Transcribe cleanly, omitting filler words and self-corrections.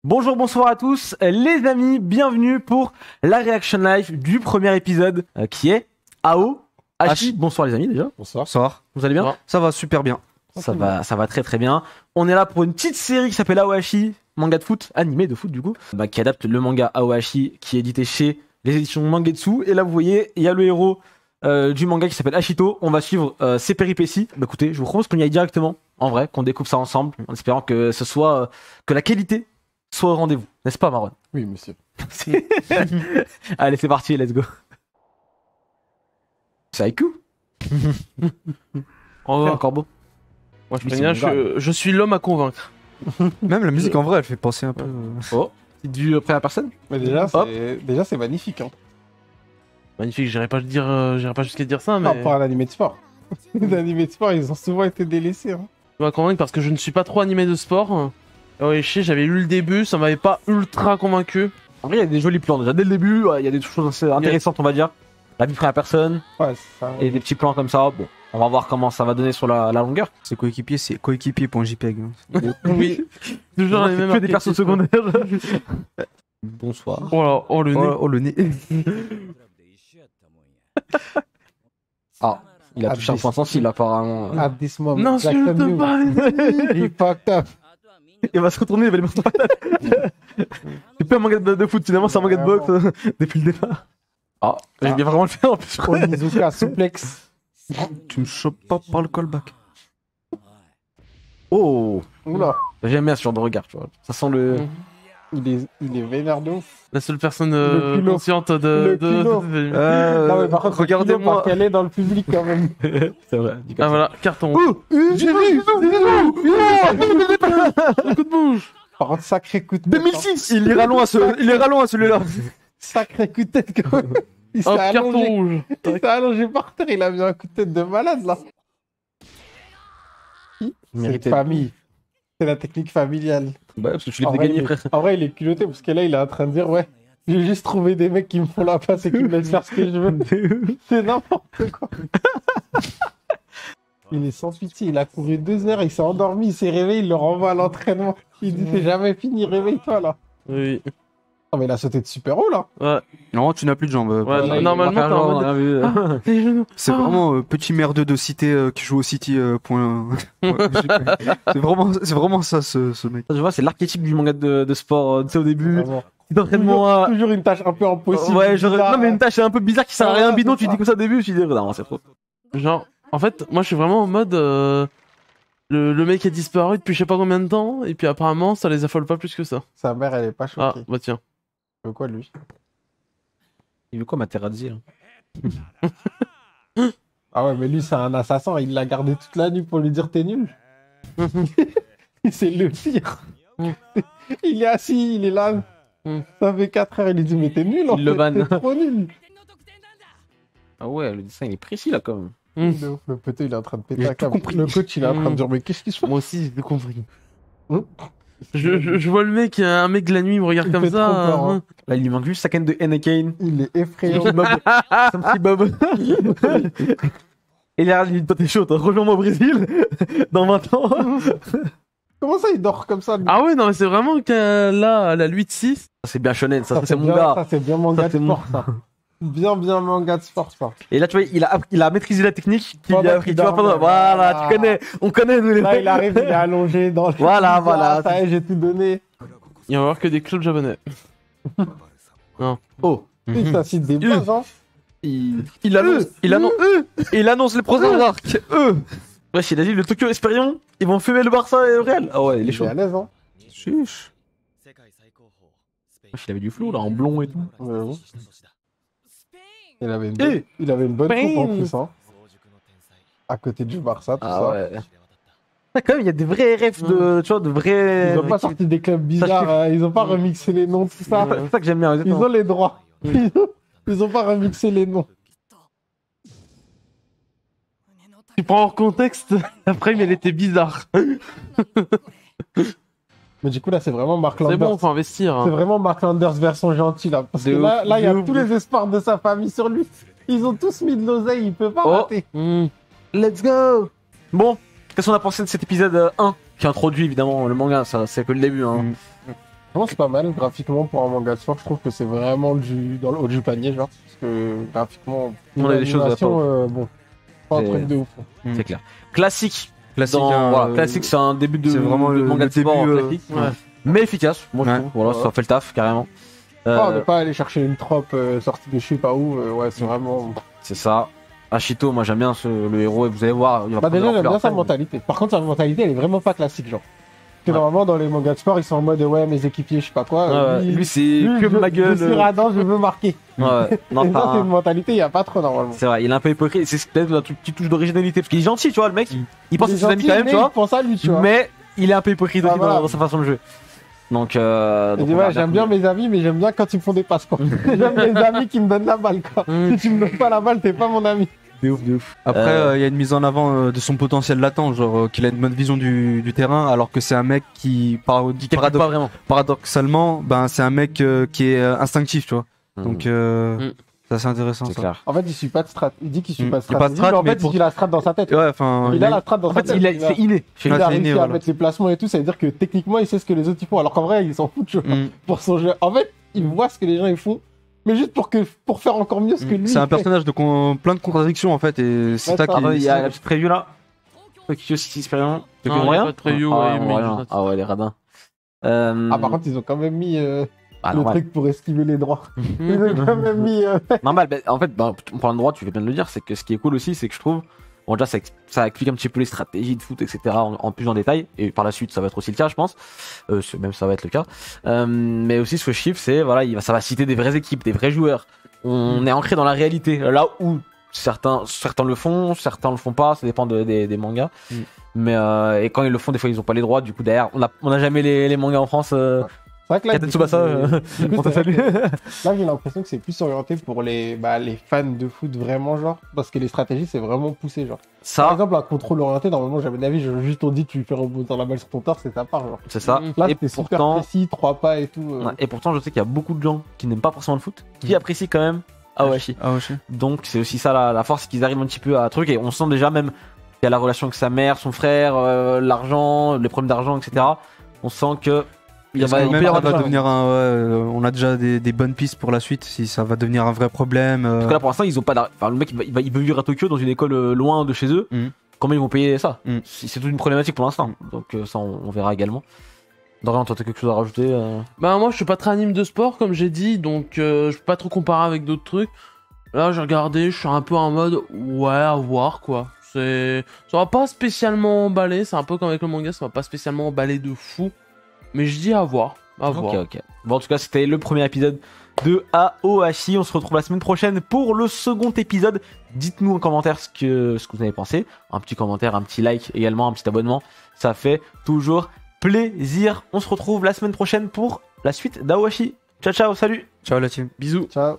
Bonjour, bonsoir à tous les amis, bienvenue pour la reaction live du premier épisode qui est Ao Hachi. Bonsoir les amis déjà. Bonsoir. Ça va? Vous allez bien? Ça va super bien. Ça va très très bien. On est là pour une petite série qui s'appelle Aohashi, manga de foot, animé de foot du coup, qui adapte le manga Aohashi qui est édité chez les éditions Mangetsu. Et là vous voyez, il y a le héros du manga qui s'appelle Ashito. On va suivre ses péripéties. Écoutez, je vous propose qu'on y aille directement, en vrai, qu'on découpe ça ensemble, en espérant que ce soit que la qualité soit au rendez-vous. N'est-ce pas Marwan? Oui, monsieur. Allez, c'est parti, let's go. C'est Haiku. Encore beau. Moi je suis l'homme à convaincre. Même la musique en vrai elle fait penser un peu. Oh, c'est du première personne. Mais déjà, c'est magnifique. Hein. Magnifique, j'irai pas jusqu'à dire ça, mais. Par rapport à l'animé de sport. Les animés de sport, ils ont souvent été délaissés. Hein. Tu vas convaincre parce que je ne suis pas trop animé de sport. Ouais, j'avais lu le début, ça m'avait pas ultra convaincu. En vrai, il y a des jolis plans déjà dès le début. Il y a des choses assez intéressantes, on va dire. La vue première personne Ouais, c'est ça. et des petits plans comme ça. Bon, on va voir comment ça va donner sur la longueur. C'est coéquipier, c'est coéquipier.jpg. Oui. Toujours les mêmes que des persos archétypes. secondaires. Bonsoir. Oh là, oh le nez. Oh le nez. Ah, il a touché un point sensible apparemment. At this moment, Non, s'il te plaît. il fucked up. Il va se retourner, il va les mettre en patate. C'est pas un manga de foot, finalement c'est un manga de boxe depuis le départ. Ah, j'aime bien vraiment le faire en plus. Onizuka suplex. Tu me chopes pas par le callback. Oh, Oula, j'aime bien ce genre de regard, tu vois. Ça sent le. il est vénère de ouf. La seule personne Le culot. consciente Le culot. de- Non, mais par contre, regardez-moi. parce qu'elle est dans le public quand même. C'est vrai. Ah voilà, carton. J'ai vu. Coup de bouche. Par contre, sacré coup de tête. 2006. Il est rallonge à celui-là. Sacré coup de tête quand même. Il s'est Hop, carton allongé. rouge. Il s'est allongé par terre, il a mis un coup de tête de malade là. C'est Mérité. famille. C'est la technique familiale. Bah, parce que tu les En fais vrai, gagner, il frère. est- en vrai, il est culotté parce que là, il est en train de dire ouais, j'ai juste trouvé des mecs qui me font la passe et qui me laissent faire ce que je veux. C'est n'importe quoi. Il est sans pitié, il a couru 2 heures, il s'est endormi, il s'est réveillé, il le renvoie à l'entraînement. Il dit c'est jamais fini, réveille-toi là. Oui. Non mais il a sauté de super haut là. Ouais. Non, tu n'as plus de jambes. Ouais, il est normalement, t'es en mode. vu. Ah, les genoux. C'est Ah. vraiment petit merdeux de cité qui joue au City. C'est vraiment ça ce mec. Je vois, c'est l'archétype du manga de sport, tu sais, au début. Vraiment. Petit entraînement. Toujours une tâche un peu impossible. Ouais, genre, bizarre. non, mais une tâche un peu bizarre qui sert à Ouais, rien, bidon, c'est tu ça. dis comme ça au début, tu dis, non, c'est trop. Genre, en fait, moi je suis vraiment en mode. Le mec a disparu depuis je sais pas combien de temps, et puis apparemment ça les affole pas plus que ça. Sa mère, elle est pas Ah, choquée. bah tiens. Il veut quoi lui? Il veut quoi, Materazzi, là? Ah ouais, mais lui, c'est un assassin. Il l'a gardé toute la nuit pour lui dire t'es nul. C'est le pire. Il est assis, il est là. Ça fait 4 heures, il lui dit mais t'es nul en Il le fait, vanne. t'es trop nul. Ah ouais, le dessin, il est précis, là, quand même. De ouf, le poteau, il est en train de péter Il a un tout câble. compris. Le coach, il est en train de dire mais qu'est-ce qui se passe? Moi aussi j'ai tout compris. Hum. Je vois le mec, un mec de la nuit il me regarde Il comme fait ça. trop peur, hein. Là, il lui manque juste sa canne de Henneken. Il est effrayant. Son petit bob. Et là, il dit, toi, t'es chaud, toi, rejoins-moi au Brésil. Dans 20 ans. Comment ça, il dort comme ça lui? Ah ouais, non mais c'est vraiment que là, à la 8-6. C'est bien shonen, ça, c'est mon bien, gars. ça, c'est bien manga Ça, de c'est mon- sport, ça. Bien manga de sport, ça. Et là, tu vois, il a maîtrisé la technique qu'il lui Pendant a appris. qu'il Tu vois, dormait. voilà, tu connais. On connaît, nous, les Là, mecs. il arrive, il est allongé dans le... Voilà, Ah, voilà. ça y est, j'ai tout donné. Il va y avoir que des clubs japonais. Oh. Il s'incite des bases, hein. Il annonce les prochains arcs. Wesh, il a dit le Tokyo Esperion, ils vont fumer le Barça et le Real. Ah ouais, il est Il chaud. est à l'aise, hein. Chiche. Wesh, il avait du flou là, en blond et tout. Ouais, ouais. Il avait une Eh. bonne, il avait une bonne Bang. coupe en plus, hein. À côté du Barça, tout Ah ça. ouais. Ah, quand même, il y a des vrais refs de, tu vois, de vrais. Ils ont pas sorti des clubs bizarres, ils ont pas remixé les noms, tout ça. C'est ça que j'aime bien. Ils ont les droits. Ils ont pas remixé les noms. Tu prends hors contexte, après mais elle était bizarre. Mais du coup, là, c'est vraiment Mark C'est Landers. bon, faut investir. C'est Hein. vraiment Mark Landers version gentil, là. Parce que De là, ouf, là, il y a de ouf. tous les espoirs de sa famille sur lui. Ils ont tous mis de l'oseille, il peut pas Oh. rater. Let's go. Bon, qu'est-ce qu'on a pensé de cet épisode 1 qui introduit évidemment le manga, ça c'est que le début. Hein. Je pense que c'est pas mal graphiquement pour un manga de sport. Je trouve que c'est vraiment dans le haut du panier, genre. Parce que graphiquement, On a des choses à l'animation, bon, pas un C'est- truc de ouf. C'est clair. Classique. Classique, Voilà, classique, c'est un début de, c'est vraiment de le manga de sport début, classique. Ouais. Mais efficace, moi je Ouais. trouve. Voilà, Ouais. ça fait le taf carrément. On ne pas aller chercher une trope sortie de je sais pas où. Ouais, c'est vraiment. C'est ça. Ashito, moi j'aime bien le héros et vous allez voir. Il va Bah prendre déjà, de j'aime bien l'ampleur sa après. mentalité. Par contre, sa mentalité, elle est vraiment pas classique, genre. Parce que Ouais. normalement, dans les mangas de sport, ils sont en mode ouais, mes équipiers, je sais pas quoi. Ouais, lui c'est que ma gueule. Je suis radin, je veux marquer. Ouais. Non, Et ça, t'as c'est un- une mentalité, il n'y a pas trop normalement. c'est vrai, il est un peu hypocrite. C'est peut-être une petite touche d'originalité parce qu'il est gentil, tu vois, le mec. Il pense Il à est ses amis gentil, quand même, mais tu vois. il pense à lui, tu vois. Mais il est un peu hypocrite Ah, aussi voilà. dans sa façon de jouer. Donc, Il donc dit, on va ouais, j'aime bien mes amis, mais j'aime bien quand ils me font des passes, quoi. J'aime les amis qui me donnent la balle, quoi. Si tu me donnes pas la balle, t'es pas mon ami. De ouf, de ouf. Après, il y a une mise en avant de son potentiel latent, genre qu'il a une bonne vision du terrain, alors que c'est un mec qui, Qui calcule pas vraiment. paradoxalement, ben c'est un mec qui est instinctif, tu vois. Donc c'est assez intéressant c'est ça. clair. En fait, il suit pas de strat. Il dit qu'il suit Mm. pas de Il y a pas de stratégie, strat, mais en mais fait, pour- il a la strat dans sa tête. Ouais, enfin, Il a la strat dans En sa fait, tête. c'est inné. Il Ouais, a c'est inné, réussi à voilà. mettre les placements et tout, ça veut dire que techniquement, il sait ce que les autres ils font, alors qu'en vrai, il s'en fout, tu vois, pour son jeu. En fait, il voit ce que les gens ils font, mais juste pour faire encore mieux ce que lui C'est un il fait. personnage de plein de contradictions en fait, et c'est Ouais, ça ça qui va, Il y a la petite preview là. Tokyo City Experience. Non, il y a rien pas de preview, Ah, ouais, on mais voit il rien. joue Ah ouais, les radins. Ah, par contre, ils ont quand même mis bah, le normal. truc pour esquiver les droits. Ils ont quand même mis. Normal, bah, en fait, bah, on prend le droit, tu fais bien de le dire, c'est que ce qui est cool aussi, c'est que je trouve, bon déjà ça explique un petit peu les stratégies de foot, etc. en plus en détail, et par la suite ça va être aussi le cas, je pense, même ça va être le cas. Mais aussi ce chiffre, c'est voilà, ça va citer des vraies équipes, des vrais joueurs. On est ancré dans la réalité, là où certains le font, certains le font pas, ça dépend des mangas. Mais et quand ils le font, des fois ils ont pas les droits, du coup derrière, on a jamais les mangas en France. C'est vrai que là, Kata Tsubasa, du coup, on te c'est vrai salue. que là, j'ai l'impression que c'est plus orienté pour les fans de foot vraiment, genre, parce que les stratégies, c'est vraiment poussé, genre. Par Ça, exemple, un contrôle orienté, normalement, j'avais d'avis, juste on dit, tu fais rebondir la balle sur ton torse, c'est ça part, genre. c'est ça. Là, Et c'était super pourtant, précis, 3 pas et tout. ouais, et pourtant, je sais qu'il y a beaucoup de gens qui n'aiment pas forcément le foot, qui apprécient quand même Awashi. Ah ouais, je sais. Donc c'est aussi ça la force qu'ils arrivent un petit peu à truc, et on sent déjà même qu'il y a la relation avec sa mère, son frère, l'argent, les problèmes d'argent, etc. On sent que il Est-ce que peut même y ça avoir va des choses. devenir on a déjà des bonnes pistes pour la suite, si ça va devenir un vrai problème. Parce que là pour l'instant ils ont pas enfin, le mec il veut vivre à Tokyo dans une école loin de chez eux. Mhm. Comment ils vont payer ça? Mhm. C'est toute une problématique pour l'instant. Donc ça on verra également. Dorian, toi t'as quelque chose à rajouter Bah moi je suis pas très anime de sport comme j'ai dit, donc je peux pas trop comparer avec d'autres trucs. Là j'ai regardé, je suis un peu en mode ouais à voir quoi. Ça va pas spécialement emballer, c'est un peu comme avec le manga, ça va pas spécialement emballer de fou. Mais je dis à voir. À voir. Ok. Bon en tout cas c'était le premier épisode de Aohashi. On se retrouve la semaine prochaine pour le second épisode. Dites-nous en commentaire ce que vous avez pensé. Un petit commentaire, un petit like également, un petit abonnement. Ça fait toujours plaisir. On se retrouve la semaine prochaine pour la suite d'Aohashi. Ciao ciao, salut. Ciao la team. Bisous. Ciao.